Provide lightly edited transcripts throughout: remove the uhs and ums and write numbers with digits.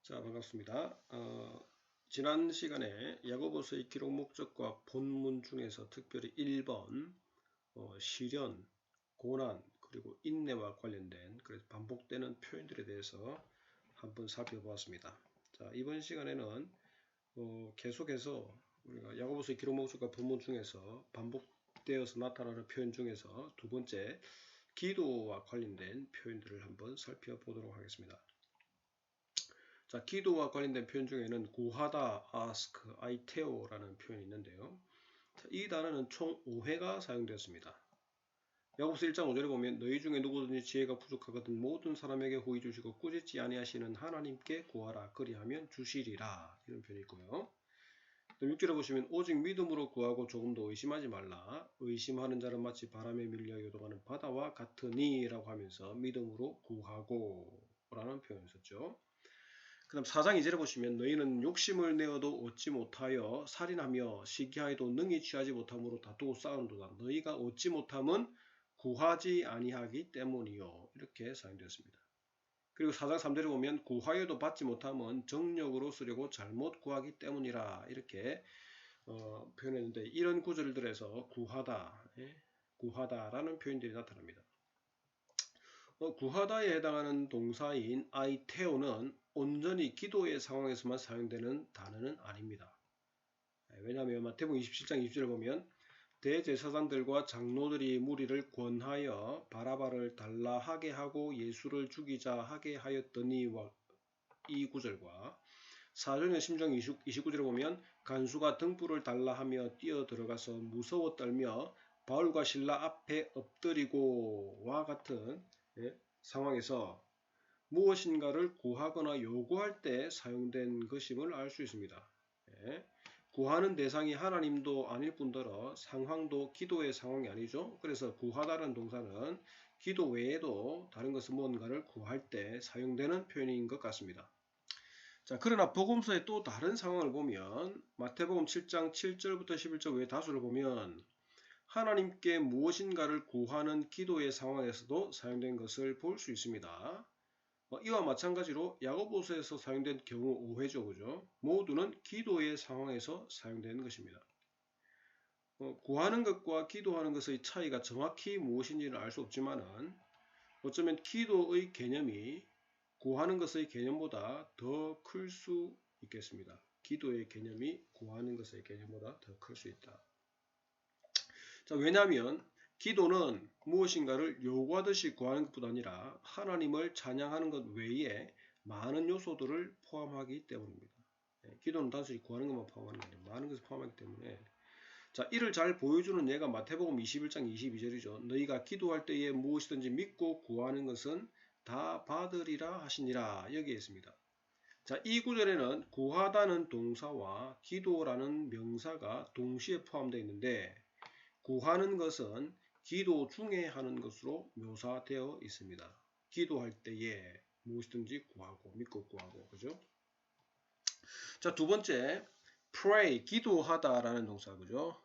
자, 반갑습니다. 지난 시간에 야고보서의 기록 목적과 본문 중에서 특별히 1번 시련, 고난, 그리고 인내와 관련된 그래서 반복되는 표현들에 대해서 한번 살펴보았습니다. 자, 이번 시간에는 계속해서 우리가 야고보서의 기록 목적과 본문 중에서 반복되어서 나타나는 표현 중에서 두 번째 기도와 관련된 표현들을 한번 살펴보도록 하겠습니다. 자, 기도와 관련된 표현 중에는 구하다, ask, aiteo라는 표현이 있는데요. 자, 이 단어는 총 5회가 사용되었습니다. 야고보서 1장 5절에 보면 너희 중에 누구든지 지혜가 부족하거든 모든 사람에게 호의 주시고 꾸짖지 아니하시는 하나님께 구하라 그리하면 주시리라 이런 표현이 있고요. 또 6절에 보시면 오직 믿음으로 구하고 조금도 의심하지 말라 의심하는 자는 마치 바람에 밀려 요동하는 바다와 같으니 라고 하면서 믿음으로 구하고 라는 표현을 썼죠. 그 다음 4장 2절에 보시면 너희는 욕심을 내어도 얻지 못하여 살인하며 시기하여도 능히 취하지 못함으로 다투고 싸우는도다. 너희가 얻지 못함은 구하지 아니하기 때문이요. 이렇게 사용되었습니다. 그리고 4장 3절에 보면 구하여도 받지 못함은 정력으로 쓰려고 잘못 구하기 때문이라 이렇게 표현했는데 이런 구절들에서 구하다라는 표현들이 나타납니다. 구하다에 해당하는 동사인 아이테오는 온전히 기도의 상황에서만 사용되는 단어는 아닙니다. 왜냐하면 마태복음 27장 20절을 보면 대제사장들과 장로들이 무리를 권하여 바라바를 달라 하게 하고 예수를 죽이자 하게 하였더니 이 구절과 사도행전 심정 29절에 보면 간수가 등불을 달라 하며 뛰어 들어가서 무서워 떨며 바울과 실라 앞에 엎드리고와 같은 상황에서 무엇인가를 구하거나 요구할 때 사용된 것임을 알 수 있습니다. 구하는 대상이 하나님도 아닐 뿐더러 상황도 기도의 상황이 아니죠. 그래서 구하다는 동사는 기도 외에도 다른 것은 무언가를 구할 때 사용되는 표현인 것 같습니다. 자, 그러나 복음서의 또 다른 상황을 보면 마태복음 7장 7절부터 11절 외 다수를 보면 하나님께 무엇인가를 구하는 기도의 상황에서도 사용된 것을 볼 수 있습니다. 이와 마찬가지로 야고보서에서 사용된 경우 5회죠. 그죠? 모두는 기도의 상황에서 사용되는 것입니다. 구하는 것과 기도하는 것의 차이가 정확히 무엇인지는 알 수 없지만은 어쩌면 기도의 개념이 구하는 것의 개념보다 더 클 수 있겠습니다. 기도의 개념이 구하는 것의 개념보다 더 클 수 있다. 자, 왜냐하면 기도는 무엇인가를 요구하듯이 구하는 것뿐 아니라 하나님을 찬양하는 것 외에 많은 요소들을 포함하기 때문입니다. 기도는 단순히 구하는 것만 포함하는 게 아니라 많은 것을 포함하기 때문에 자, 이를 잘 보여주는 예가 마태복음 21장 22절이죠. 너희가 기도할 때에 무엇이든지 믿고 구하는 것은 다 받으리라 하시니라 여기에 있습니다. 자, 이 구절에는 구하다는 동사와 기도라는 명사가 동시에 포함되어 있는데 구하는 것은 기도 중에 하는 것으로 묘사되어 있습니다. 기도할 때에 무엇이든지 구하고 믿고 구하고 그죠? 자, 두 번째 pray 기도하다라는 동사 그죠?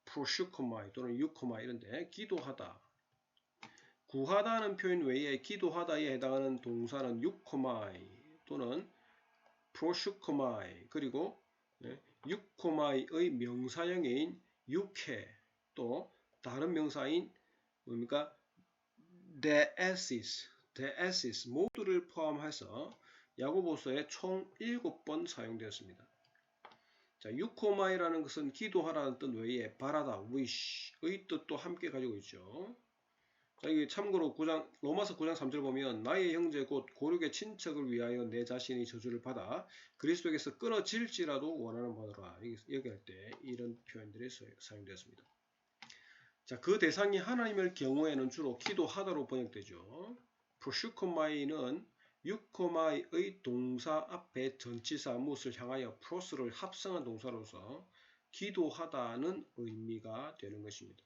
proseuchomai 또는 euchomai 이런데 기도하다 구하다는 표현 외에 기도하다에 해당하는 동사는 euchomai 또는 proseuchomai 그리고 euchomai의 명사형인 육해 또 다른 명사인 뭡니까? deesis 모두를 포함해서 야고보서에 총 7번 사용되었습니다. 자, euchomai라는 것은 기도하라는 뜻 외에 바라다, wish의 뜻도 함께 가지고 있죠. 자, 이게 참고로 로마서 9장 3절 보면 나의 형제 곧 고륙의 친척을 위하여 내 자신이 저주를 받아 그리스도에게서 끊어질지라도 원하는 바더라. 얘기할 때 이런 표현들이 사용되었습니다. 자, 그 대상이 하나님일 경우에는 주로 기도하다로 번역되죠. proseuchomai는 euchomai의 동사 앞에 전치사 무엇을 향하여 pros를 합성한 동사로서 기도하다는 의미가 되는 것입니다.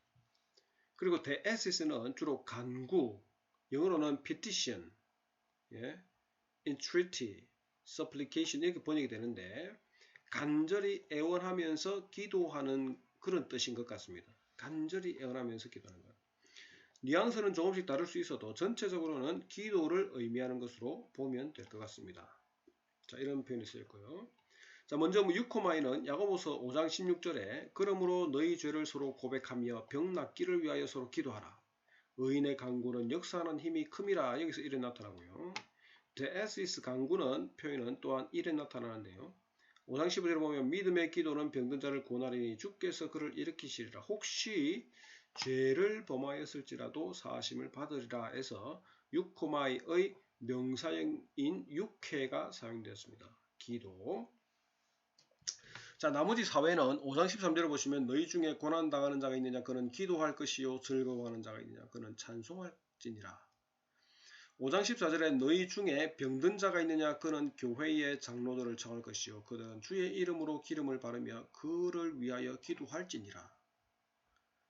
그리고 deesis는 주로 간구, 영어로는 petition, entreaty, supplication 이렇게 번역이 되는데 간절히 애원하면서 기도하는 그런 뜻인 것 같습니다. 간절히 애원하면서 기도하는 것. 뉘앙스는 조금씩 다를 수 있어도 전체적으로는 기도를 의미하는 것으로 보면 될 것 같습니다. 자, 이런 표현이 쓰였고요. 자, 먼저 6코마이는 야고보서 5장 16절에 그러므로 너희 죄를 서로 고백하며 병 낫기를 위하여 서로 기도하라. 의인의 간구는 역사하는 힘이 큼이라. 여기서 이래 나타나고요. 데에시스 간구는 표현은 또한 이래 나타나는데요. 5장 15절에 보면 믿음의 기도는 병든 자를 구원하리니 주께서 그를 일으키시리라. 혹시 죄를 범하였을지라도 사하심을 받으리라 해서 6코마이의 명사형인 6회가 사용되었습니다. 기도. 자, 나머지 4회는 5장 13절을 보시면 너희 중에 고난당하는 자가 있느냐 그는 기도할 것이요 즐거워하는 자가 있느냐 그는 찬송할지니라. 5장 14절에 너희 중에 병든 자가 있느냐 그는 교회의 장로들을 청할 것이요 그들은 주의 이름으로 기름을 바르며 그를 위하여 기도할지니라.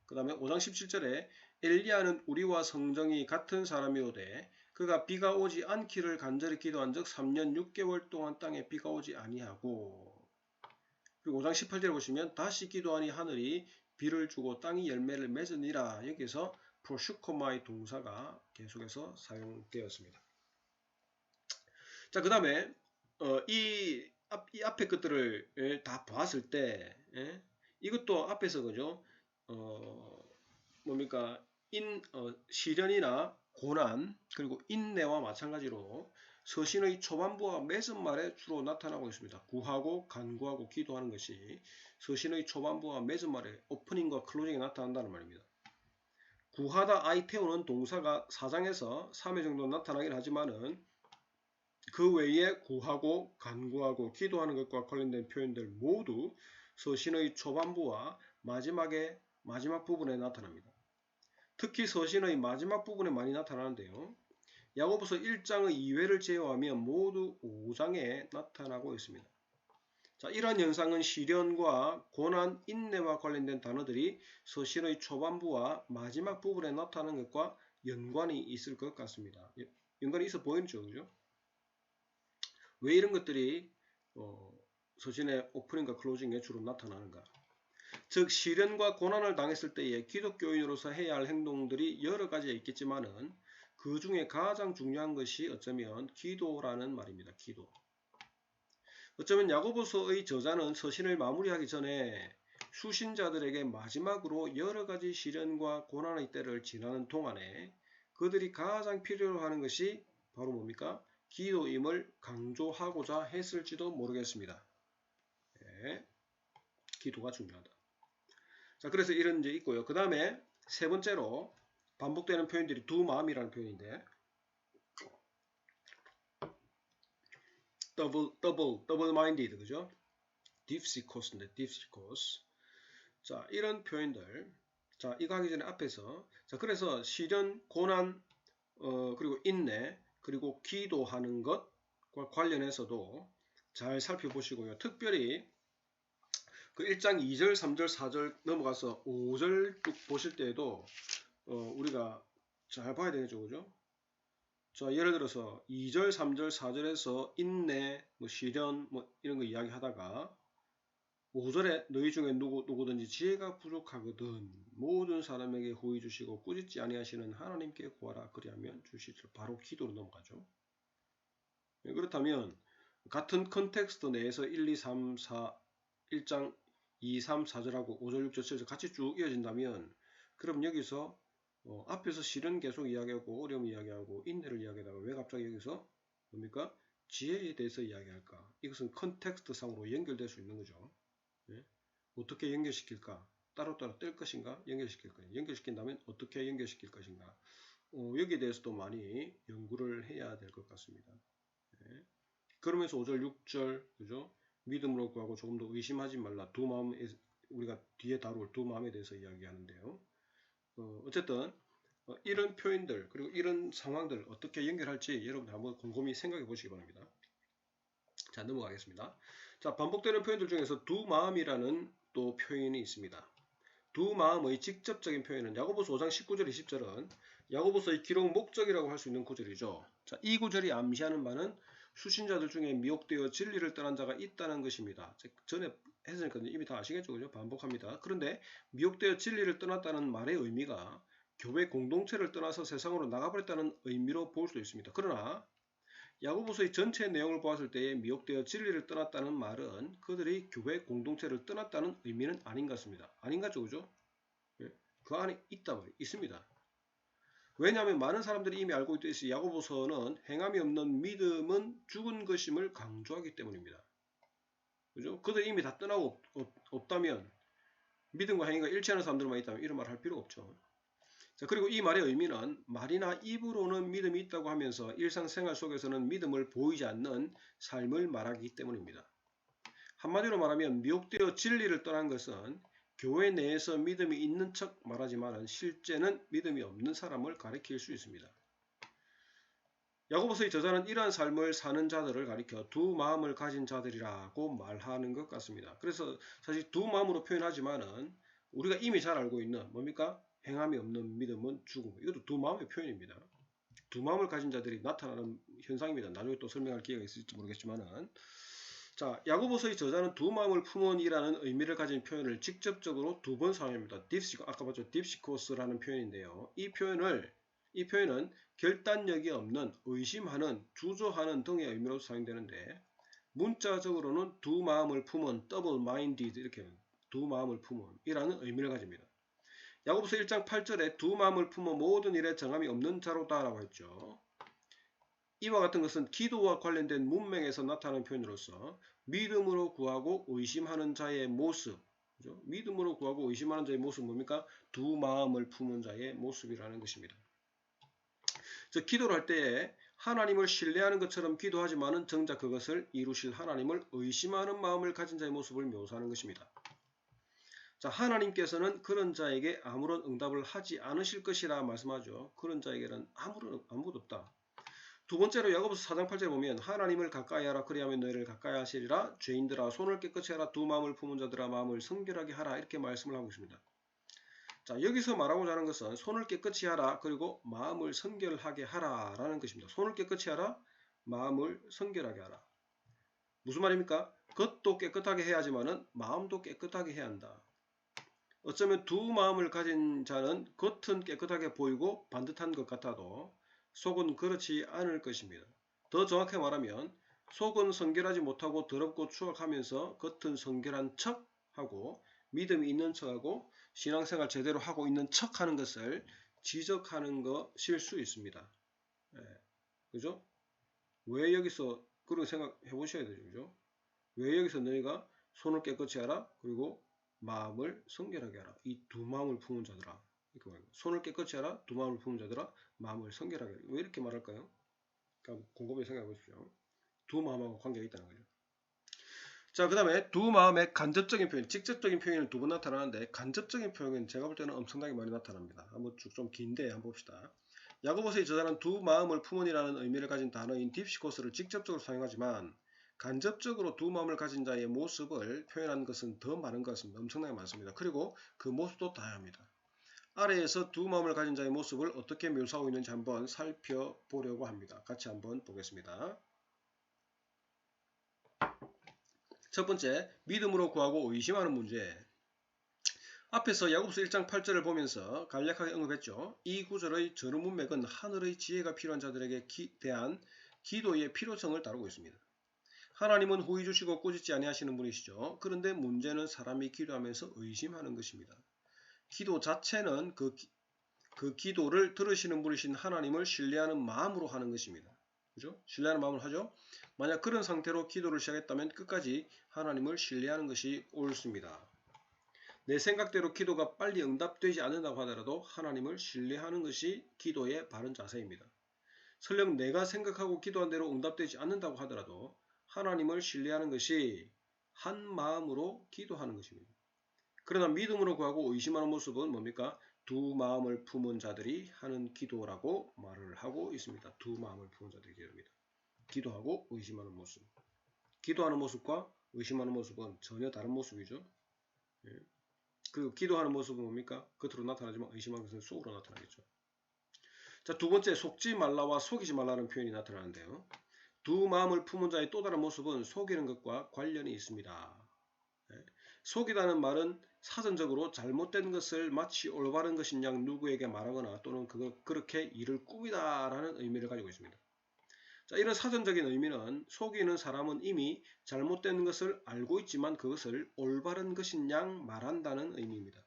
그 다음에 5장 17절에 엘리야는 우리와 성정이 같은 사람이오되 그가 비가 오지 않기를 간절히 기도한 적 3년 6개월 동안 땅에 비가 오지 아니하고. 그리고 5장 18절에 보시면 다시 기도하니 하늘이 비를 주고 땅이 열매를 맺으니라. 여기서 프로슈코마의 동사가 계속해서 사용되었습니다. 자, 그 다음에 이 앞에 것들을 다 봤을 때 이것도 앞에서 그죠? 뭡니까? 시련이나 고난 그리고 인내와 마찬가지로 서신의 초반부와 맺은말에 주로 나타나고 있습니다. 구하고 간구하고 기도하는 것이 서신의 초반부와 맺은말에 오프닝과 클로징에 나타난다는 말입니다. 구하다 아이테오는 동사가 4장에서 3회 정도 나타나긴 하지만은 그 외에 구하고 간구하고 기도하는 것과 관련된 표현들 모두 서신의 초반부와 마지막 부분에 나타납니다. 특히 서신의 마지막 부분에 많이 나타나는데요. 야고보서 1장의 2회를 제외하면 모두 5장에 나타나고 있습니다. 자, 이러한 현상은 시련과 고난, 인내와 관련된 단어들이 서신의 초반부와 마지막 부분에 나타나는 것과 연관이 있을 것 같습니다. 연관이 있어 보이죠, 그죠? 왜 이런 것들이 서신의 오프닝과 클로징에 주로 나타나는가? 즉 시련과 고난을 당했을 때에 기독교인으로서 해야 할 행동들이 여러 가지가 있겠지만은 그 중에 가장 중요한 것이 어쩌면 기도라는 말입니다. 기도. 어쩌면 야고보서의 저자는 서신을 마무리하기 전에 수신자들에게 마지막으로 여러 가지 시련과 고난의 때를 지나는 동안에 그들이 가장 필요로 하는 것이 바로 뭡니까? 기도임을 강조하고자 했을지도 모르겠습니다. 네, 기도가 중요하다. 자, 그래서 이런 게 있고요. 그 다음에 세 번째로 반복되는 표현들이 두 마음이라는 표현인데 double-minded, 그죠? difficus인데, difficus. 자, 이런 표현들. 자, 이거 하기 전에 앞에서. 자, 그래서 시련, 고난, 그리고 인내, 그리고 기도하는 것과 관련해서도 잘 살펴보시고요. 특별히 그 1장 2절, 3절, 4절 넘어가서 5절 쭉 보실 때에도 우리가 잘 봐야 되겠죠, 그죠? 자, 예를 들어서 2절, 3절, 4절에서 인내, 시련, 이런 거 이야기하다가 5절에 너희 중에 누구든지 지혜가 부족하거든 모든 사람에게 후히 주시고 꾸짖지 아니하시는 하나님께 구하라 그리하면 주시리라. 바로 기도로 넘어가죠. 그렇다면 같은 컨텍스트 내에서 1, 2, 3, 4, 1장 2, 3, 4절하고 5절, 6절, 7절 같이 쭉 이어진다면 그럼 여기서 앞에서 실은 계속 이야기하고 어려움 이야기하고 인내를 이야기하다가 왜 갑자기 여기서 뭡니까? 지혜에 대해서 이야기할까? 이것은 컨텍스트 상으로 연결될 수 있는 거죠. 네? 어떻게 연결시킬까? 따로따로 뗄 것인가? 연결시킬 것인가? 연결시킨다면 어떻게 연결시킬 것인가? 여기에 대해서도 많이 연구를 해야 될 것 같습니다. 네? 그러면서 5절, 6절, 그죠? 믿음으로 구하고 조금 더 의심하지 말라. 두 마음에, 우리가 뒤에 다룰 두 마음에 대해서 이야기하는데요. 어쨌든 이런 표현들 그리고 이런 상황들 어떻게 연결할지 여러분들 한번 곰곰이 생각해 보시기 바랍니다. 자, 넘어가겠습니다. 자, 반복되는 표현들 중에서 두 마음이라는 또 표현이 있습니다. 두 마음의 직접적인 표현은 야고보서 5장 19절 20절은 야고보서의 기록 목적이라고 할 수 있는 구절이죠. 자, 이 구절이 암시하는 바는 수신자들 중에 미혹되어 진리를 떠난 자가 있다는 것입니다. 전에 했으니까 이미 다 아시겠죠, 그죠? 반복합니다. 그런데 미혹되어 진리를 떠났다는 말의 의미가 교회 공동체를 떠나서 세상으로 나가버렸다는 의미로 볼 수도 있습니다. 그러나 야고보서의 전체 내용을 보았을 때에 미혹되어 진리를 떠났다는 말은 그들이 교회 공동체를 떠났다는 의미는 아닌 것 같습니다. 아닌 거죠, 그죠? 그 안에 있습니다. 왜냐하면 많은 사람들이 이미 알고 있듯이 야고보서는 행함이 없는 믿음은 죽은 것임을 강조하기 때문입니다. 그죠? 그들이 이미 다 떠나고 없다면 믿음과 행위가 일치하는 사람들만 있다면 이런 말을 할 필요가 없죠. 자, 그리고 이 말의 의미는 말이나 입으로는 믿음이 있다고 하면서 일상생활 속에서는 믿음을 보이지 않는 삶을 말하기 때문입니다. 한마디로 말하면 미혹되어 진리를 떠난 것은 교회 내에서 믿음이 있는 척 말하지만 실제는 믿음이 없는 사람을 가리킬 수 있습니다. 야고보서의 저자는 이러한 삶을 사는 자들을 가리켜 두 마음을 가진 자들이라고 말하는 것 같습니다. 그래서 사실 두 마음으로 표현하지만은 우리가 이미 잘 알고 있는 뭡니까? 행함이 없는 믿음은 죽음. 이것도 두 마음의 표현입니다. 두 마음을 가진 자들이 나타나는 현상입니다. 나중에 또 설명할 기회가 있을지 모르겠지만은 자, 야고보서의 저자는 두 마음을 품은이라는 의미를 가진 표현을 직접적으로 두 번 사용합니다. 아까 봤죠? 딥시코스라는 표현인데요. 이 표현은 결단력이 없는, 의심하는, 주저하는 등의 의미로 사용되는데 문자적으로는 두 마음을 품은, double minded 이렇게 두 마음을 품은 이라는 의미를 가집니다. 야고보서 1장 8절에 두 마음을 품어 모든 일에 정함이 없는 자로다 라고 했죠. 이와 같은 것은 기도와 관련된 문맥에서 나타나는 표현으로서 믿음으로 구하고 의심하는 자의 모습, 그죠? 믿음으로 구하고 의심하는 자의 모습은 뭡니까? 두 마음을 품은 자의 모습이라는 것입니다. 즉 기도를 할 때에 하나님을 신뢰하는 것처럼 기도하지만은 정작 그것을 이루실 하나님을 의심하는 마음을 가진 자의 모습을 묘사하는 것입니다. 자, 하나님께서는 그런 자에게 아무런 응답을 하지 않으실 것이라 말씀하죠. 그런 자에게는 아무것도 없다. 두 번째로 야고보서 4장 8절에 보면 하나님을 가까이 하라 그리하면 너희를 가까이 하시리라 죄인들아 손을 깨끗이 하라 두 마음을 품은 자들아 마음을 성결하게 하라 이렇게 말씀을 하고 있습니다. 자, 여기서 말하고자 하는 것은 손을 깨끗이 하라 그리고 마음을 성결하게 하라 라는 것입니다. 손을 깨끗이 하라 마음을 성결하게 하라. 무슨 말입니까? 겉도 깨끗하게 해야지만은 마음도 깨끗하게 해야 한다. 어쩌면 두 마음을 가진 자는 겉은 깨끗하게 보이고 반듯한 것 같아도 속은 그렇지 않을 것입니다. 더 정확하게 말하면 속은 성결하지 못하고 더럽고 추악하면서 겉은 성결한 척하고 믿음이 있는 척하고 신앙생활 제대로 하고 있는 척하는 것을 지적하는 것일 수 있습니다. 그죠? 왜 여기서 그런 생각해 보셔야 되죠. 그죠? 왜 여기서 너희가 손을 깨끗이 하라 그리고 마음을 성결하게 하라. 이 두 마음을 품은 자들아. 손을 깨끗이 하라. 두 마음을 품은 자들아. 마음을 성결하게 하라. 왜 이렇게 말할까요? 그러니까 곰곰이 생각해 보십시오. 두 마음하고 관계가 있다는 거죠. 자, 그 다음에 두 마음의 간접적인 표현, 직접적인 표현은 두 번 나타나는데 간접적인 표현은 제가 볼 때는 엄청나게 많이 나타납니다. 한번 쭉 좀 긴데 한번 봅시다. 야고보서의 저자는 두 마음을 품은이라는 의미를 가진 단어인 딥시코스를 직접적으로 사용하지만 간접적으로 두 마음을 가진 자의 모습을 표현한 것은 더 많은 것 같습니다. 엄청나게 많습니다. 그리고 그 모습도 다양합니다. 아래에서 두 마음을 가진 자의 모습을 어떻게 묘사하고 있는지 한번 살펴보려고 합니다. 같이 한번 보겠습니다. 첫 번째, 믿음으로 구하고 의심하는 문제. 앞에서 야고보서 1장 8절을 보면서 간략하게 언급했죠. 이 구절의 전후 문맥은 하늘의 지혜가 필요한 자들에게 대한 기도의 필요성을 다루고 있습니다. 하나님은 후히 주시고 꾸짖지 아니하시는 분이시죠. 그런데 문제는 사람이 기도하면서 의심하는 것입니다. 기도 자체는 그 기도를 들으시는 분이신 하나님을 신뢰하는 마음으로 하는 것입니다. 그죠? 신뢰하는 마음으로 하죠. 만약 그런 상태로 기도를 시작했다면 끝까지 하나님을 신뢰하는 것이 옳습니다. 내 생각대로 기도가 빨리 응답되지 않는다고 하더라도 하나님을 신뢰하는 것이 기도의 바른 자세입니다. 설령 내가 생각하고 기도한 대로 응답되지 않는다고 하더라도 하나님을 신뢰하는 것이 한 마음으로 기도하는 것입니다. 그러나 믿음으로 구하고 의심하는 모습은 뭡니까? 두 마음을 품은 자들이 하는 기도라고 말을 하고 있습니다. 두 마음을 품은 자들의 기도입니다. 기도하고 의심하는 모습. 기도하는 모습과 의심하는 모습은 전혀 다른 모습이죠. 그리고 기도하는 모습은 뭡니까? 겉으로 나타나지만 의심하는 것은 속으로 나타나겠죠. 자, 두 번째, 속지 말라와 속이지 말라는 표현이 나타나는데요. 두 마음을 품은 자의 또 다른 모습은 속이는 것과 관련이 있습니다. 속이다는 말은 사전적으로 잘못된 것을 마치 올바른 것인 양 누구에게 말하거나 또는 그렇게 이를 꾸미다라는 의미를 가지고 있습니다. 자, 이런 사전적인 의미는 속이는 사람은 이미 잘못된 것을 알고 있지만 그것을 올바른 것인 양 말한다는 의미입니다.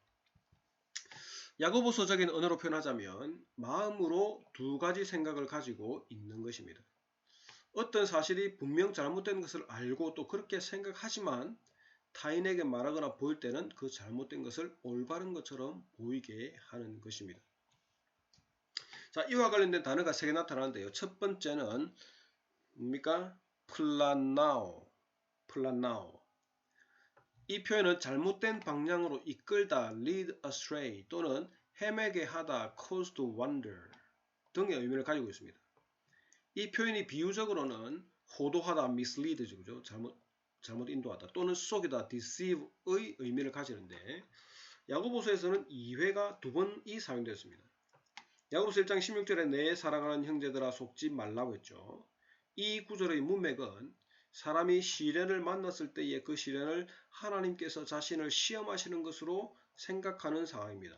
야고보서적인 언어로 표현하자면 마음으로 두 가지 생각을 가지고 있는 것입니다. 어떤 사실이 분명 잘못된 것을 알고 또 그렇게 생각하지만 타인에게 말하거나 보일 때는 그 잘못된 것을 올바른 것처럼 보이게 하는 것입니다. 자, 이와 관련된 단어가 3개 나타나는데요. 첫 번째는 뭡니까? 플란나오. 이 표현은 잘못된 방향으로 이끌다, lead astray 또는 헤매게 하다, cause to wander 등의 의미를 가지고 있습니다. 이 표현이 비유적으로는 호도하다, mislead죠. 그죠? 잘못 인도하다 또는 속이다, deceive의 의미를 가지는데 야고보서에서는 2회가 2번이 사용되었습니다. 야고보서 1장 16절에 내 사랑하는 형제들아 속지 말라고 했죠. 이 구절의 문맥은 사람이 시련을 만났을 때에 그 시련을 하나님께서 자신을 시험하시는 것으로 생각하는 상황입니다.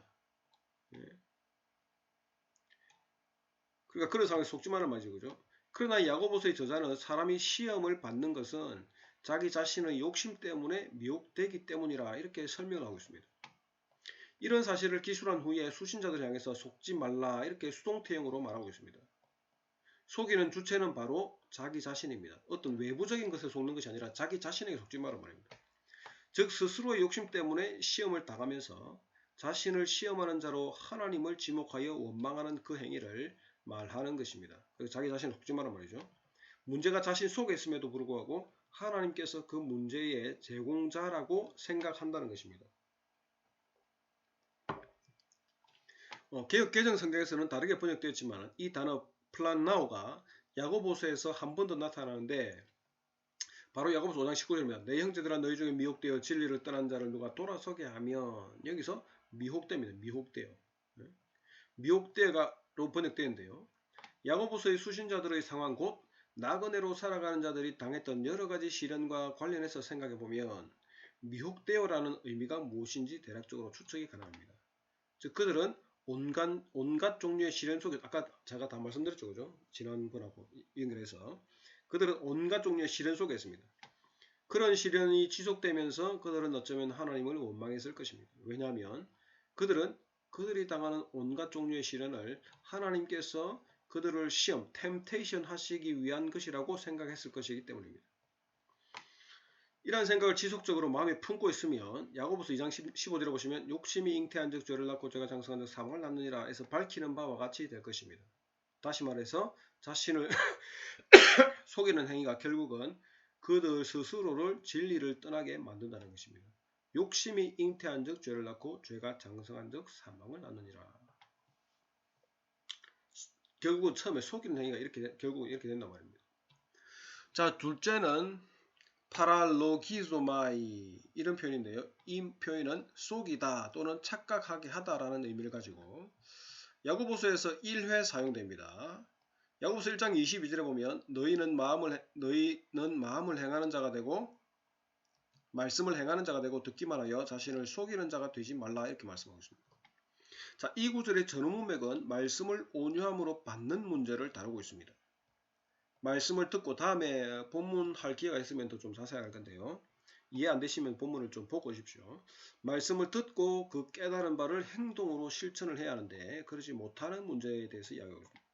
그러니까 그런 상황에 속지 말란 말이죠. 그죠? 그러나 야고보서의 저자는 사람이 시험을 받는 것은 자기 자신의 욕심 때문에 미혹되기 때문이라 이렇게 설명을 하고 있습니다. 이런 사실을 기술한 후에 수신자들 향해서 속지 말라 이렇게 수동태형으로 말하고 있습니다. 속이는 주체는 바로 자기 자신입니다. 어떤 외부적인 것에 속는 것이 아니라 자기 자신에게 속지 말란 말입니다. 즉 스스로의 욕심 때문에 시험을 당하면서 자신을 시험하는 자로 하나님을 지목하여 원망하는 그 행위를 말하는 것입니다. 그래서 자기 자신을 속지 말란 말이죠. 문제가 자신 속에 있음에도 불구하고 하나님께서 그 문제의 제공자라고 생각한다는 것입니다. 개역 개정 성경에서는 다르게 번역되었지만 이 단어 플란나오가 야고보서에서 한 번 더 나타나는데 바로 야고보서 5장 19절입니다. 내 형제들아 너희 중에 미혹되어 진리를 떠난 자를 누가 돌아서게 하면 여기서 미혹됩니다. 미혹되어. 미혹되어로 번역되는데요. 야고보서의 수신자들의 상황 곧 나그네로 살아가는 자들이 당했던 여러가지 시련과 관련해서 생각해보면 미혹되어라는 의미가 무엇인지 대략적으로 추측이 가능합니다. 즉 그들은 온갖 종류의 시련 속에 아까 제가 다 말씀드렸죠. 그죠? 지난번하고 연결해서 그들은 온갖 종류의 시련 속에 있습니다. 그런 시련이 지속되면서 그들은 어쩌면 하나님을 원망했을 것입니다. 왜냐하면 그들이 당하는 온갖 종류의 시련을 하나님께서 그들을 시험, 템테이션 하시기 위한 것이라고 생각했을 것이기 때문입니다. 이러한 생각을 지속적으로 마음에 품고 있으면 야고보서 2장 15절에 보시면 욕심이 잉태한 즉 죄를 낳고 죄가 장성한 즉 사망을 낳느니라 해서 밝히는 바와 같이 될 것입니다. 다시 말해서 자신을 속이는 행위가 결국은 그들 스스로를 진리를 떠나게 만든다는 것입니다. 욕심이 잉태한 즉 죄를 낳고 죄가 장성한 즉 사망을 낳느니라. 결국은 처음에 속이는 행위가 결국 이렇게 된단 말입니다. 자, 둘째는 파랄로기조마이 이런 표현인데요. 이 표현은 속이다 또는 착각하게 하다라는 의미를 가지고 야고보서에서 1회 사용됩니다. 야고보서 1장 22절에 보면 너희는 마음을 행하는 자가 되고 말씀을 행하는 자가 되고 듣기만 하여 자신을 속이는 자가 되지 말라 이렇게 말씀하고 있습니다. 자, 이 구절의 전후 문맥은 말씀을 온유함으로 받는 문제를 다루고 있습니다. 말씀을 듣고 다음에 본문 할 기회가 있으면 더 좀 자세히 할 건데요. 이해 안 되시면 본문을 좀 보고 오십시오. 말씀을 듣고 그 깨달은 바를 행동으로 실천을 해야 하는데 그러지 못하는 문제에 대해서 이야기하고 있습니다.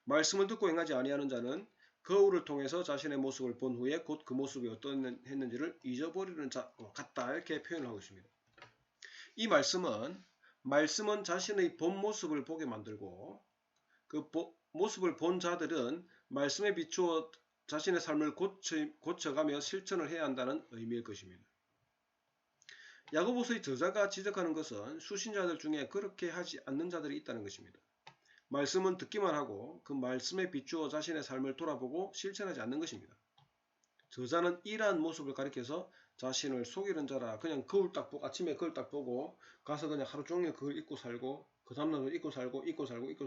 말씀을 듣고 행하지 아니하는 자는 거울을 통해서 자신의 모습을 본 후에 곧 그 모습이 어떠했는지를 잊어버리는 자 같다 이렇게 표현을 하고 있습니다. 이 말씀은 자신의 본 모습을 보게 만들고 그 모습을 본 자들은 말씀에 비추어 자신의 삶을 고쳐가며 실천을 해야 한다는 의미일 것입니다. 야고보서의 저자가 지적하는 것은 수신자들 중에 그렇게 하지 않는 자들이 있다는 것입니다. 말씀은 듣기만 하고 그 말씀에 비추어 자신의 삶을 돌아보고 실천하지 않는 것입니다. 저자는 이러한 모습을 가리켜서 자신을 속이는 자라 그냥 아침에 거울 딱 보고 가서 그냥 하루 종일 그걸 입고 살고 그 다음날도 입고 살고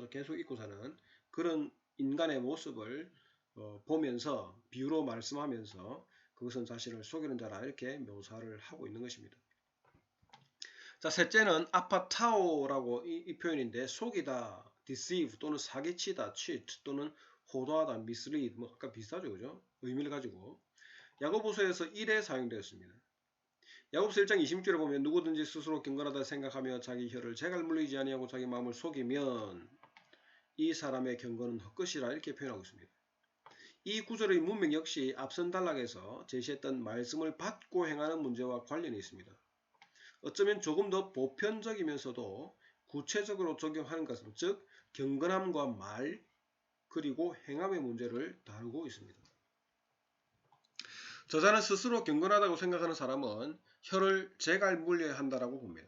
계속 입고 사는 그런 인간의 모습을 보면서 비유로 말씀하면서 그것은 자신을 속이는 자라 이렇게 묘사를 하고 있는 것입니다. 자, 셋째는 아파타오라고 이 표현인데 속이다, deceive 또는 사기치다, cheat 또는 호도하다, mislead 뭐 아까 비슷하죠, 그죠? 의미를 가지고 야고보서에서 1에 사용되었습니다. 야고보서 1장 26절에 보면 누구든지 스스로 경건하다 생각하며 자기 혀를 재갈 물리지 아니하고 자기 마음을 속이면 이 사람의 경건은 헛것이라 이렇게 표현하고 있습니다. 이 구절의 문맥 역시 앞선 단락에서 제시했던 말씀을 받고 행하는 문제와 관련이 있습니다. 어쩌면 조금 더 보편적이면서도 구체적으로 적용하는 것은 즉 경건함과 말 그리고 행함의 문제를 다루고 있습니다. 저자는 스스로 경건하다고 생각하는 사람은 혀를 재갈 물려야 한다고 봅니다.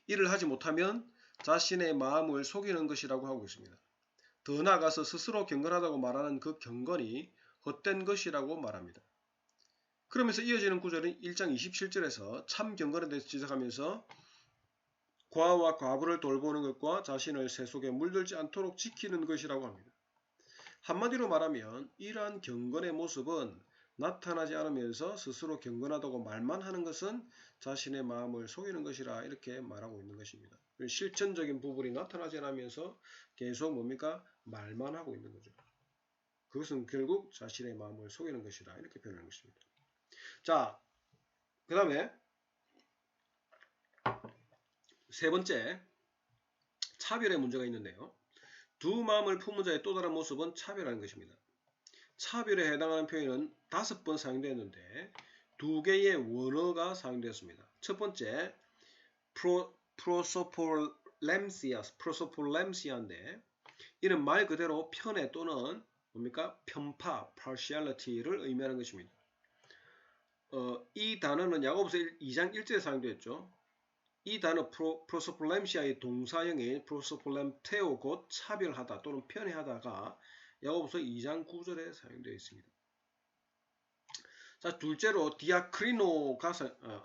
이를 하지 못하면 자신의 마음을 속이는 것이라고 하고 있습니다. 더 나아가서 스스로 경건하다고 말하는 그 경건이 헛된 것이라고 말합니다. 그러면서 이어지는 구절은 1장 27절에서 참 경건에 대해서 지적하면서 과와 과부를 돌보는 것과 자신을 새 속에 물들지 않도록 지키는 것이라고 합니다. 한마디로 말하면 이러한 경건의 모습은 나타나지 않으면서 스스로 경건하다고 말만 하는 것은 자신의 마음을 속이는 것이라 이렇게 말하고 있는 것입니다. 실천적인 부분이 나타나지 않으면서 계속 뭡니까? 말만 하고 있는 거죠. 그것은 결국 자신의 마음을 속이는 것이라 이렇게 표현하는 것입니다. 자, 그 다음에 세 번째, 차별의 문제가 있는데요. 두 마음을 품은 자의 또 다른 모습은 차별하는 것입니다. 차별에 해당하는 표현은 5번 사용되었는데 2개의 원어가 사용되었습니다. 첫 번째, 프로소폴렘시아인데 이는 말 그대로 편애 또는 뭡니까? 편파, partiality를 의미하는 것입니다. 이 단어는 야고보서 2장 1절에 사용되었죠. 이 단어 프로소폴렘시아의 동사형인 프로소폴렘테오 곧 차별하다 또는 편애하다가 야고보서 2장 9절에 사용되어 있습니다. 자, 둘째로 디아크리노가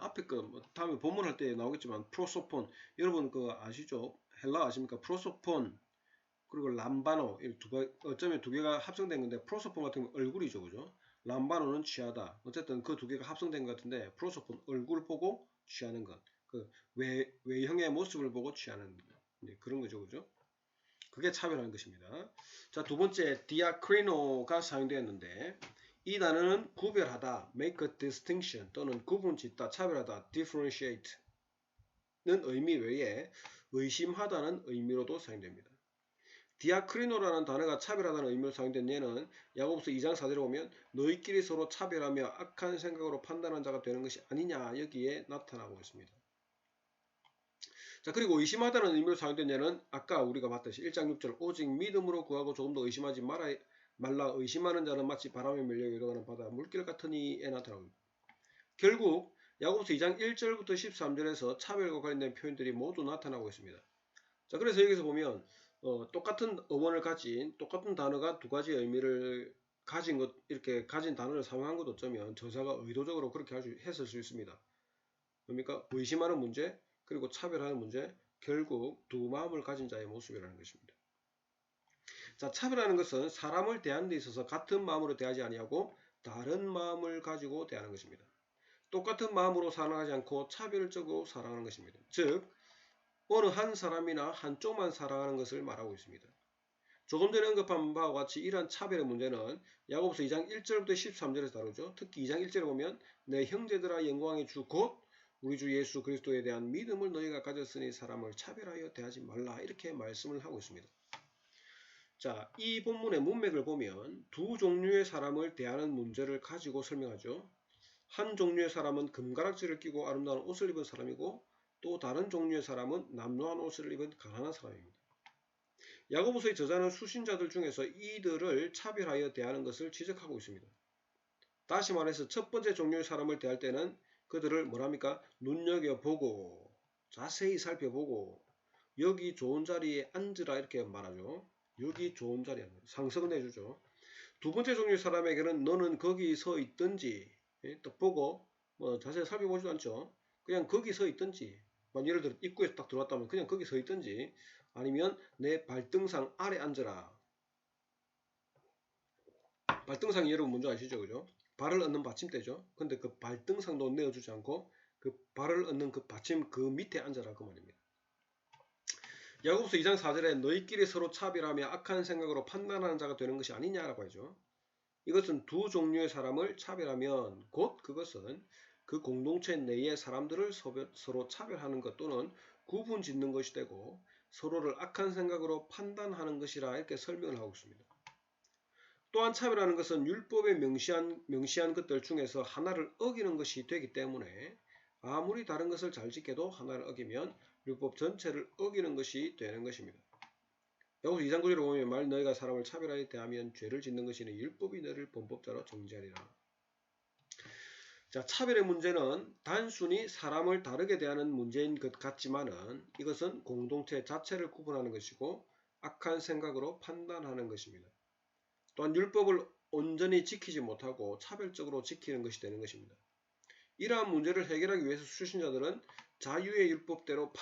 앞에 다음에 본문할 때 나오겠지만 프로소폰 여러분 아시죠? 헬라 아십니까? 프로소폰 그리고 람바노 어쩌면 두 개가 합성된 건데 프로소폰 같은 건 얼굴이죠, 그죠? 람바노는 취하다. 어쨌든 그 두 개가 합성된 것 같은데 프로소폰 얼굴 보고 취하는 것. 외형의 모습을 보고 취하는 그런 거죠, 그죠? 그게 차별하는 것입니다. 자, 두 번째 디아크리노가 사용되었는데 이 단어는 구별하다, make a distinction 또는 구분짓다, 차별하다, differentiate는 의미 외에 의심하다는 의미로도 사용됩니다. 디아크리노라는 단어가 차별하다는 의미로 사용된 예는 야고보서 2장 4절에 보면 너희끼리 서로 차별하며 악한 생각으로 판단한 자가 되는 것이 아니냐 여기에 나타나고 있습니다. 자, 그리고 의심하다는 의미로 사용된 예는 아까 우리가 봤듯이 1장 6절 오직 믿음으로 구하고 조금 더 의심하지 말라 의심하는 자는 마치 바람에 밀려 이러가는 바다 물길 같으니에 나타납니다. 결국 야고보서 2장 1절부터 13절에서 차별과 관련된 표현들이 모두 나타나고 있습니다. 자, 그래서 여기서 보면 똑같은 어원을 가진 똑같은 단어가 두 가지 의미를 이렇게 가진 단어를 사용한 것 어쩌면 저자가 의도적으로 그렇게 했을 수 있습니다. 그러니까 의심하는 문제 그리고 차별하는 문제 결국 두 마음을 가진 자의 모습이라는 것입니다. 자, 차별하는 것은 사람을 대하는 데 있어서 같은 마음으로 대하지 아니하고 다른 마음을 가지고 대하는 것입니다. 똑같은 마음으로 사랑하지 않고 차별적으로 사랑하는 것입니다. 즉 어느 한 사람이나 한쪽만 사랑하는 것을 말하고 있습니다. 조금 전에 언급한 바와 같이 이러한 차별의 문제는 야고보서 2장 1절부터 13절에서 다루죠. 특히 2장 1절에 보면 내 형제들아 영광의 주 곧 우리 주 예수 그리스도에 대한 믿음을 너희가 가졌으니 사람을 차별하여 대하지 말라 이렇게 말씀을 하고 있습니다. 자, 이 본문의 문맥을 보면 두 종류의 사람을 대하는 문제를 가지고 설명하죠. 한 종류의 사람은 금가락지를 끼고 아름다운 옷을 입은 사람이고 또 다른 종류의 사람은 남루한 옷을 입은 가난한 사람입니다. 야고보서의 저자는 수신자들 중에서 이들을 차별하여 대하는 것을 지적하고 있습니다. 다시 말해서 첫 번째 종류의 사람을 대할 때는 그들을 뭐랍니까? 눈여겨보고 자세히 살펴보고 여기 좋은 자리에 앉으라 이렇게 말하죠. 여기 좋은 자리에 상승을 해주죠. 두 번째 종류의 사람에게는 너는 거기 서 있든지 또 보고 자세히 살펴보지도 않죠. 그냥 거기 서 있든지 예를 들어 입구에 딱 들어왔다면 그냥 거기 서 있든지 아니면 내 발등상 아래 앉으라. 발등상이 여러분 뭔지 아시죠? 그죠? 발을 얻는 받침대죠. 근데 그 발등상도 내어주지 않고 그 발을 얻는 그 받침 그 밑에 앉아라 그 말입니다. 야고보서 2장 4절에 너희끼리 서로 차별하며 악한 생각으로 판단하는 자가 되는 것이 아니냐라고 하죠. 이것은 두 종류의 사람을 차별하면 곧 그것은 그 공동체 내의 사람들을 서로 차별하는 것 또는 구분 짓는 것이 되고 서로를 악한 생각으로 판단하는 것이라 이렇게 설명을 하고 있습니다. 또한 차별하는 것은 율법에 명시한 것들 중에서 하나를 어기는 것이 되기 때문에 아무리 다른 것을 잘 지켜도 하나를 어기면 율법 전체를 어기는 것이 되는 것입니다. 야고보서 2장 9절에 보면 만일 너희가 사람을 차별하여 대하면 죄를 짓는 것이니 율법이 너희를 범법자로 정죄하리라. 자, 차별의 문제는 단순히 사람을 다르게 대하는 문제인 것 같지만은 이것은 공동체 자체를 구분하는 것이고 악한 생각으로 판단하는 것입니다. 또한 율법을 온전히 지키지 못하고 차별적으로 지키는 것이 되는 것입니다. 이러한 문제를 해결하기 위해서 수신자들은 자유의 율법대로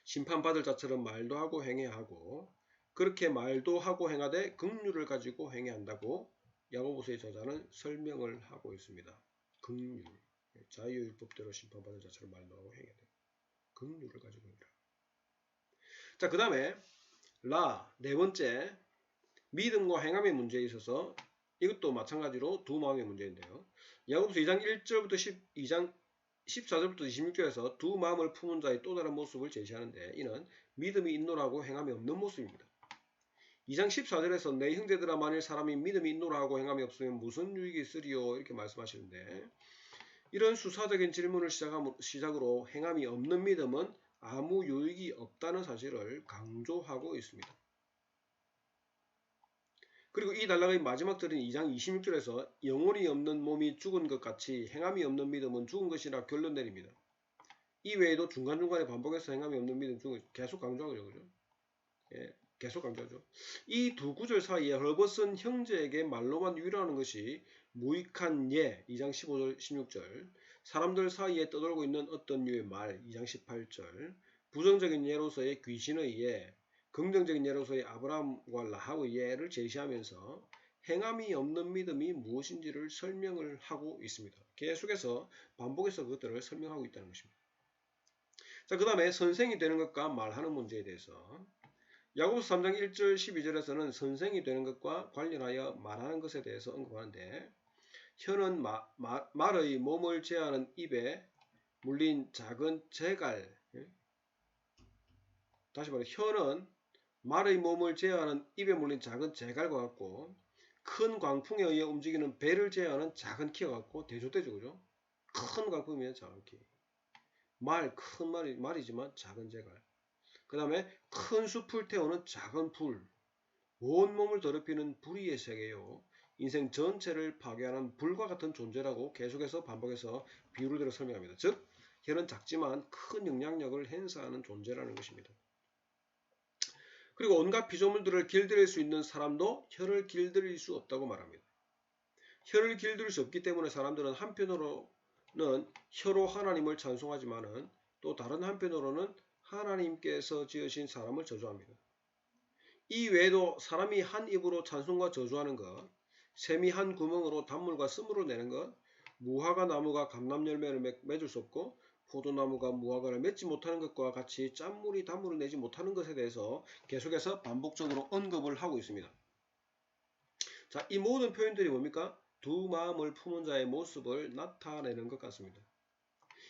심판받을 자처럼 말도 하고 행해야 하고 그렇게 말도 하고 행하되 긍휼을 가지고 행해야 한다고 야고보서의 저자는 설명을 하고 있습니다. 긍휼, 자유율법대로 심판받을 자처럼 말도 하고 행해야 돼. 긍휼을 가지고 행해라. 자, 그 다음에 네 번째 믿음과 행함의 문제에 있어서 이것도 마찬가지로 두 마음의 문제인데요. 야고보서 2장 1절부터 2장 14절부터 26절에서 두 마음을 품은 자의 또 다른 모습을 제시하는데 이는 믿음이 있노라고 행함이 없는 모습입니다. 2장 14절에서 내 형제들아 만일 사람이 믿음이 있노라 하고 행함이 없으면 무슨 유익이 있으리요 이렇게 말씀하시는데 이런 수사적인 질문을 시작으로 행함이 없는 믿음은 아무 유익이 없다는 사실을 강조하고 있습니다. 그리고 이 단락의 마지막 절인 2장 26절에서 영혼이 없는 몸이 죽은 것 같이 행함이 없는 믿음은 죽은 것이라 결론 내립니다. 이 외에도 중간중간에 반복해서 행함이 없는 믿음 중에 계속 강조하죠. 그죠? 예, 계속 강조하죠. 이 두 구절 사이에 헐벗은 형제에게 말로만 위로하는 것이 무익한 예 2장 15절 16절 사람들 사이에 떠돌고 있는 어떤 류의 말 2장 18절 부정적인 예로서의 귀신의 예 긍정적인 예로서의 아브라함과 라합의 예를 제시하면서 행함이 없는 믿음이 무엇인지를 설명을 하고 있습니다. 계속해서 반복해서 그것들을 설명하고 있다는 것입니다. 자, 그 다음에 선생이 되는 것과 말하는 문제에 대해서 야고보서 3장 1절 12절에서는 선생이 되는 것과 관련하여 말하는 것에 대해서 언급하는데 혀는 말의 몸을 제하는 입에 물린 작은 재갈 다시 말해 혀는 말의 몸을 제어하는 입에 물린 작은 재갈과 같고 큰 광풍에 의해 움직이는 배를 제어하는 작은 키와 같고 대조되죠. 그죠? 큰 광풍이면 작은 키 큰 말이지만 작은 재갈 그 다음에 큰 숲을 태우는 작은 불 온몸을 더럽히는 불의의 세계요 인생 전체를 파괴하는 불과 같은 존재라고 계속해서 반복해서 비유를 들어 설명합니다. 즉 혀는 작지만 큰 영향력을 행사하는 존재라는 것입니다. 그리고 온갖 피조물들을 길들일 수 있는 사람도 혀를 길들일 수 없다고 말합니다. 혀를 길들일 수 없기 때문에 사람들은 한편으로는 혀로 하나님을 찬송하지만은 또 다른 한편으로는 하나님께서 지으신 사람을 저주합니다. 이 외에도 사람이 한 입으로 찬송과 저주하는 것, 샘이 한 구멍으로 단물과 쓴물을 내는 것, 무화과 나무가 감람 열매를 맺을 수 없고 포도나무가 무화과를 맺지 못하는 것과 같이 짠물이 단물을 내지 못하는 것에 대해서 계속해서 반복적으로 언급을 하고 있습니다. 자, 이 모든 표현들이 뭡니까? 두 마음을 품은 자의 모습을 나타내는 것 같습니다.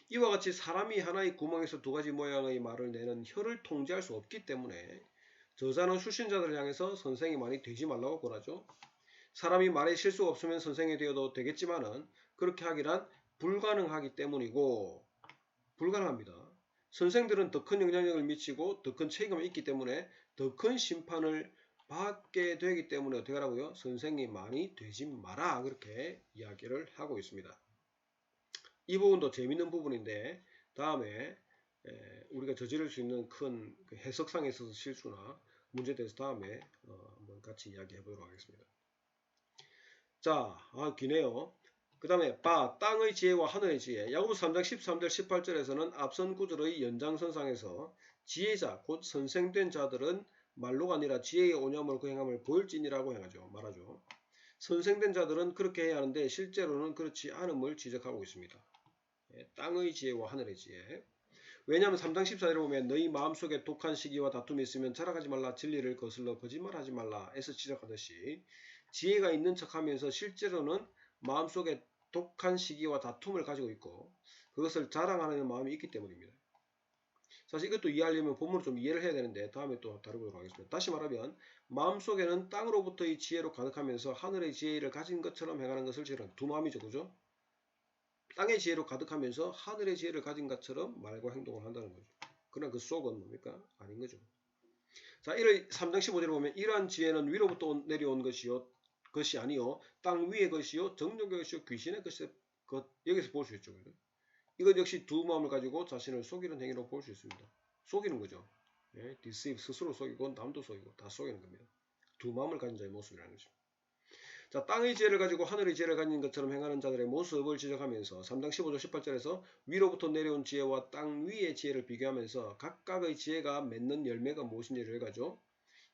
이와 같이 사람이 하나의 구멍에서 두 가지 모양의 말을 내는 혀를 통제할 수 없기 때문에 저자는 수신자들을 향해서 선생이 되지 말라고 권하죠. 사람이 말에 실수가 없으면 선생이 되어도 되겠지만은 그렇게 하기란 불가능하기 때문이고 불가능합니다. 선생들은 더 큰 영향력을 미치고 더 큰 책임이 있기 때문에 더 큰 심판을 받게 되기 때문에 어떻게 하라고요? 선생이 많이 되지 마라 그렇게 이야기를 하고 있습니다. 이 부분도 재밌는 부분인데 다음에 우리가 저지를 수 있는 큰 해석상에 있어서 실수나 문제에 대해서 다음에 한번 같이 이야기해 보도록 하겠습니다. 자, 기네요. 그 다음에 땅의 지혜와 하늘의 지혜 야고보서 3장 13절 18절에서는 앞선 구절의 연장선상에서 지혜자 곧 선생된 자들은 말로가 아니라 지혜의 오념을 그 행함을 보일지니라고 말하죠. 선생된 자들은 그렇게 해야 하는데 실제로는 그렇지 않음을 지적하고 있습니다. 땅의 지혜와 하늘의 지혜. 왜냐하면 3장 14절에 보면 너희 마음속에 독한 시기와 다툼이 있으면 자랑하지 말라 진리를 거슬러 거짓말하지 말라 에서 지적하듯이 지혜가 있는 척하면서 실제로는 마음속에 독한 시기와 다툼을 가지고 있고 그것을 자랑하는 마음이 있기 때문입니다. 사실 이것도 이해하려면 본문을 좀 이해를 해야 되는데 다음에 또 다루도록 하겠습니다. 다시 말하면 마음속에는 땅으로부터의 지혜로 가득하면서 하늘의 지혜를 가진 것처럼 행하는 것을 지금 두 마음이죠. 그죠? 땅의 지혜로 가득하면서 하늘의 지혜를 가진 것처럼 말과 행동을 한다는 거죠. 그러나 그 속은 뭡니까? 아닌 거죠. 자, 3장 15절에 보면 이러한 지혜는 위로부터 내려온 것이 아니요 땅 위의 것이요 정욕의 것이요 귀신의 것 여기서 볼 수 있죠. 그죠? 이것 역시 두 마음을 가지고 자신을 속이는 행위로 볼 수 있습니다. 속이는 거죠. 예, deceive 스스로 속이고 남도 속이고 다 속이는 겁니다. 두 마음을 가진 자의 모습이라는 것입니다. 자, 땅의 지혜를 가지고 하늘의 지혜를 가진 것처럼 행하는 자들의 모습을 지적하면서 3장 15절 18절에서 위로부터 내려온 지혜와 땅 위의 지혜를 비교하면서 각각의 지혜가 맺는 열매가 무엇인지를 가죠.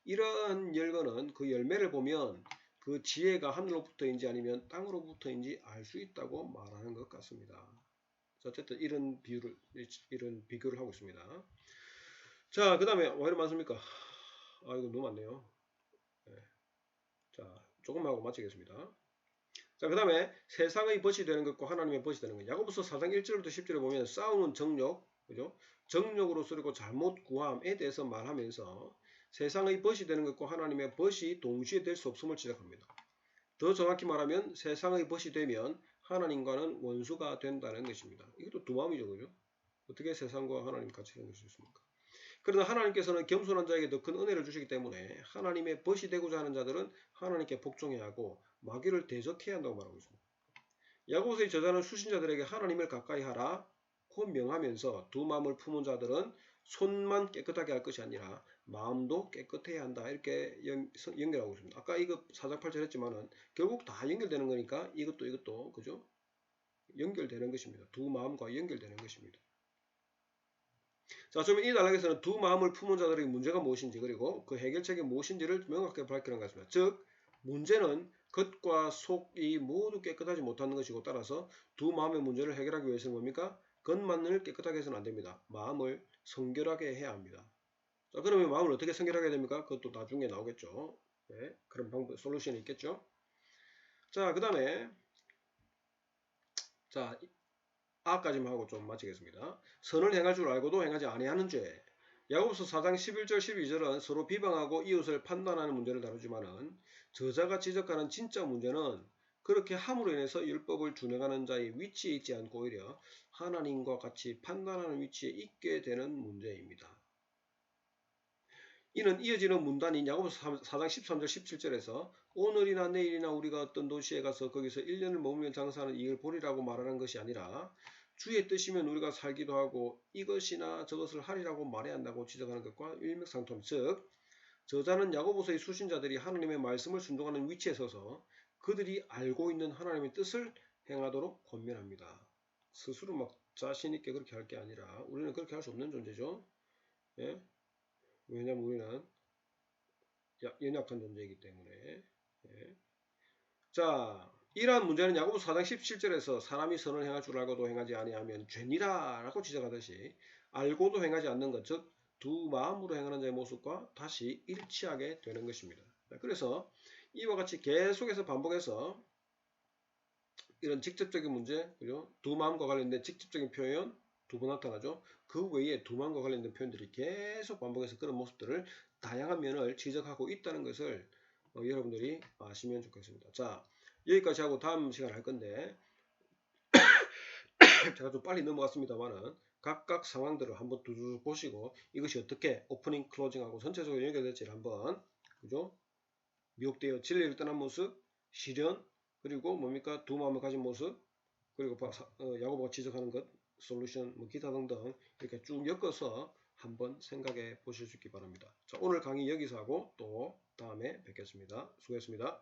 이러한 열거는 그 열매를 보면 그 지혜가 하늘로부터인지 아니면 땅으로부터인지 알 수 있다고 말하는 것 같습니다. 자, 어쨌든 이런 비교를 하고 있습니다. 자, 그 다음에 왜 이렇게 많습니까? 아, 이거 너무 많네요. 네. 자, 조금만 하고 마치겠습니다. 자, 그 다음에 세상의 벗이 되는 것과 하나님의 벗이 되는 것. 야고보서 4장 1절부터 10절에 보면 싸움은 정욕, 그죠? 정욕으로 쓰리고 잘못 구함에 대해서 말하면서 세상의 벗이 되는 것과 하나님의 벗이 동시에 될 수 없음을 지적합니다. 더 정확히 말하면 세상의 벗이 되면 하나님과는 원수가 된다는 것입니다. 이것도 두 마음이죠, 그죠? 어떻게 세상과 하나님 같이 되는 것이 있습니까? 그러나 하나님께서는 겸손한 자에게 더 큰 은혜를 주시기 때문에 하나님의 벗이 되고자 하는 자들은 하나님께 복종해야 하고 마귀를 대적해야 한다고 말하고 있습니다. 야고보서의 저자는 수신자들에게 하나님을 가까이 하라 고 명하면서 두 마음을 품은 자들은 손만 깨끗하게 할 것이 아니라 마음도 깨끗해야 한다 이렇게 연결하고 있습니다. 아까 이거 4장 8절 했지만은 결국 다 연결되는 거니까 이것도 그죠? 연결되는 것입니다. 두 마음과 연결되는 것입니다. 자, 그러면 이 단락에서는 두 마음을 품은 자들의 문제가 무엇인지 그리고 그 해결책이 무엇인지를 명확하게 밝히는 것 같습니다. 즉 문제는 겉과 속이 모두 깨끗하지 못하는 것이고 따라서 두 마음의 문제를 해결하기 위해서는 뭡니까? 겉만을 깨끗하게 해서는 안 됩니다. 마음을 성결하게 해야 합니다. 자, 그러면 마음을 어떻게 성결하게 됩니까? 그것도 나중에 나오겠죠. 네, 그런 방법, 솔루션이 있겠죠. 자, 그 다음에 자, 아까지만 하고 좀 마치겠습니다. 선을 행할 줄 알고도 행하지 아니하는 죄. 야고보서 4장 11절 12절은 서로 비방하고 이웃을 판단하는 문제를 다루지만은 저자가 지적하는 진짜 문제는 그렇게 함으로 인해서 율법을 준행하는 자의 위치에 있지 않고 오히려 하나님과 같이 판단하는 위치에 있게 되는 문제입니다. 이는 이어지는 문단인 야고보서 4장 13절 17절에서 오늘이나 내일이나 우리가 어떤 도시에 가서 거기서 1년을 머물며 장사하는 이익을 보리라고 말하는 것이 아니라 주의 뜻이면 우리가 살기도 하고 이것이나 저것을 하리라고 말해야 한다고 지적하는 것과 일맥상통. 즉 저자는 야고보서의 수신자들이 하나님의 말씀을 순종하는 위치에 서서 그들이 알고 있는 하나님의 뜻을 행하도록 권면합니다. 스스로 막 자신 있게 그렇게 할 게 아니라 우리는 그렇게 할 수 없는 존재죠. 예? 왜냐하면 우리는 연약한 존재이기 때문에. 예. 자, 이러한 문제는 야고보서 4장 17절에서 사람이 선을 행할 줄 알고도 행하지 아니하면 죄니라 라고 지적하듯이 알고도 행하지 않는 것, 즉 두 마음으로 행하는 자의 모습과 다시 일치하게 되는 것입니다. 그래서 이와 같이 계속해서 반복해서 이런 직접적인 문제, 그죠? 두 마음과 관련된 직접적인 표현 두 번 나타나죠. 그 외에 두 마음과 관련된 표현들이 계속 반복해서 그런 모습들을 다양한 면을 지적하고 있다는 것을 여러분들이 아시면 좋겠습니다. 자, 여기까지 하고 다음 시간에 할 건데 제가 좀 빨리 넘어갔습니다만은 각각 상황들을 한번 두루 보시고 이것이 어떻게 오프닝, 클로징하고 전체적으로 연결될지를 한번 그죠? 미혹되어 진리를 떠난 모습, 시련, 그리고 뭡니까? 두 마음을 가진 모습, 그리고 야고보가 지적하는 것, 솔루션, 뭐 기타 등등 이렇게 쭉 엮어서 한번 생각해 보실 수 있기 바랍니다. 자, 오늘 강의 여기서 하고 또 다음에 뵙겠습니다. 수고했습니다.